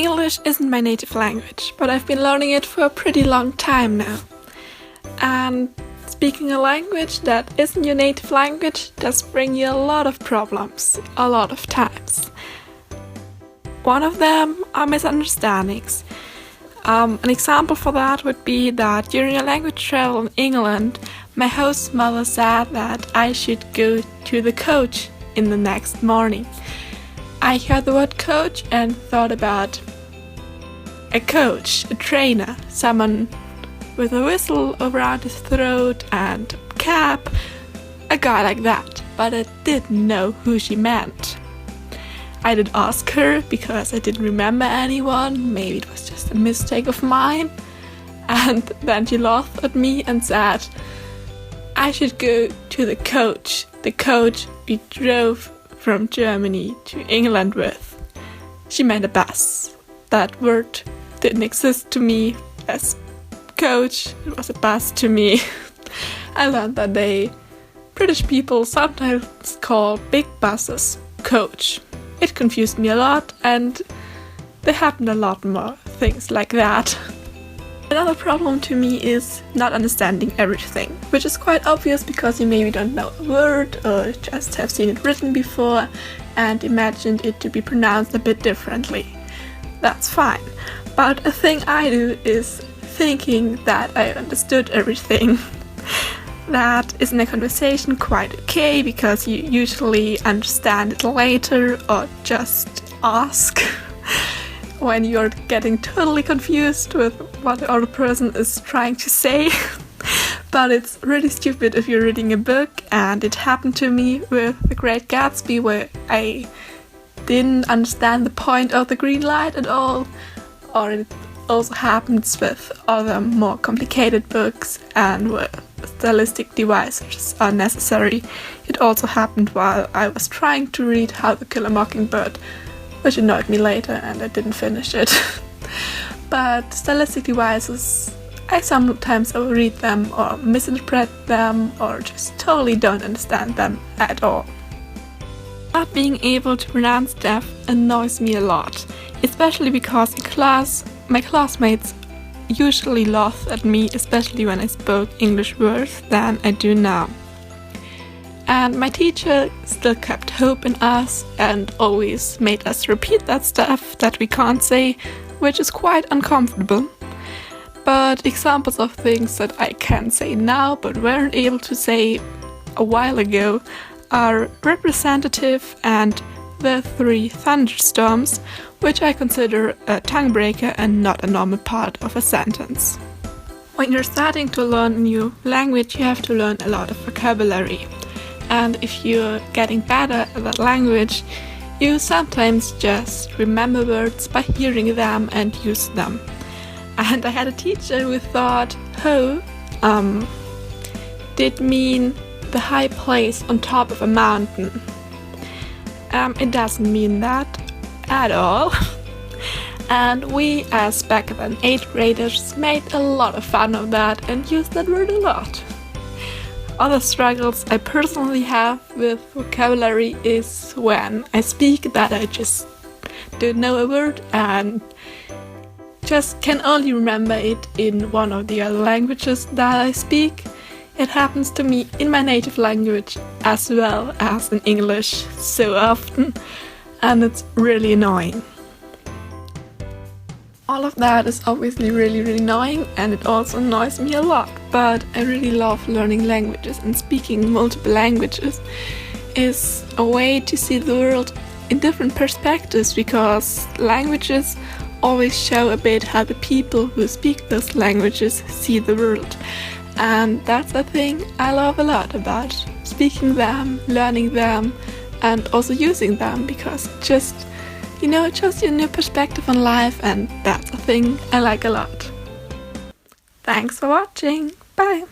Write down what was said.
English isn't my native language, but I've been learning it for a pretty long time now. And speaking a language that isn't your native language does bring you a lot of problems, a lot of times. One of them are misunderstandings. An example for that would be that during a language travel in England, my host's mother said that I should go to the coach in the next morning. I heard the word coach and thought about a coach, a trainer, someone with a whistle around his throat and a cap, a guy like that, but I didn't know who she meant. I did ask her because I didn't remember anyone, maybe it was just a mistake of mine, and then she laughed at me and said I should go to the coach we drove from Germany to England with. She meant a bus. That word didn't exist to me as coach, it was a bus to me. I learned that British people sometimes call big buses coach. It confused me a lot, and there happened a lot more things like that. Another problem to me is not understanding everything, which is quite obvious because you maybe don't know a word or just have seen it written before and imagined it to be pronounced a bit differently. That's fine. But a thing I do is thinking that I understood everything. That is in a conversation quite okay because you usually understand it later or just ask when you're getting totally confused with what the other person is trying to say. But it's really stupid if you're reading a book, and it happened to me with The Great Gatsby where I didn't understand the point of the green light at all, or it also happens with other more complicated books and where stylistic devices are necessary. It also happened while I was trying to read How to Kill a Mockingbird, which annoyed me later and I didn't finish it. But stylistic devices, I sometimes overread them or misinterpret them or just totally don't understand them at all. Not being able to pronounce stuff annoys me a lot, especially because in class my classmates usually laughed at me, especially when I spoke English worse than I do now. And my teacher still kept hope in us and always made us repeat that stuff that we can't say, which is quite uncomfortable. But examples of things that I can say now but weren't able to say a while ago are representative and the 3 thunderstorms, which I consider a tongue breaker and not a normal part of a sentence. When you're starting to learn a new language, you have to learn a lot of vocabulary. And if you're getting better at that language, you sometimes just remember words by hearing them and use them. And I had a teacher who thought ho did mean the high place on top of a mountain. It doesn't mean that at all. And we, as back then 8th graders, made a lot of fun of that and used that word a lot. Other struggles I personally have with vocabulary is when I speak that I just don't know a word and just can only remember it in one of the other languages that I speak. It happens to me in my native language as well as in English so often, and it's really annoying. All of that is obviously really annoying, and it also annoys me a lot, but I really love learning languages, and speaking multiple languages is a way to see the world in different perspectives, because languages always show a bit how the people who speak those languages see the world. And that's a thing I love a lot about speaking them, learning them, and also using them, because it just shows you a new perspective on life, and that's a thing I like a lot. Thanks for watching. Bye!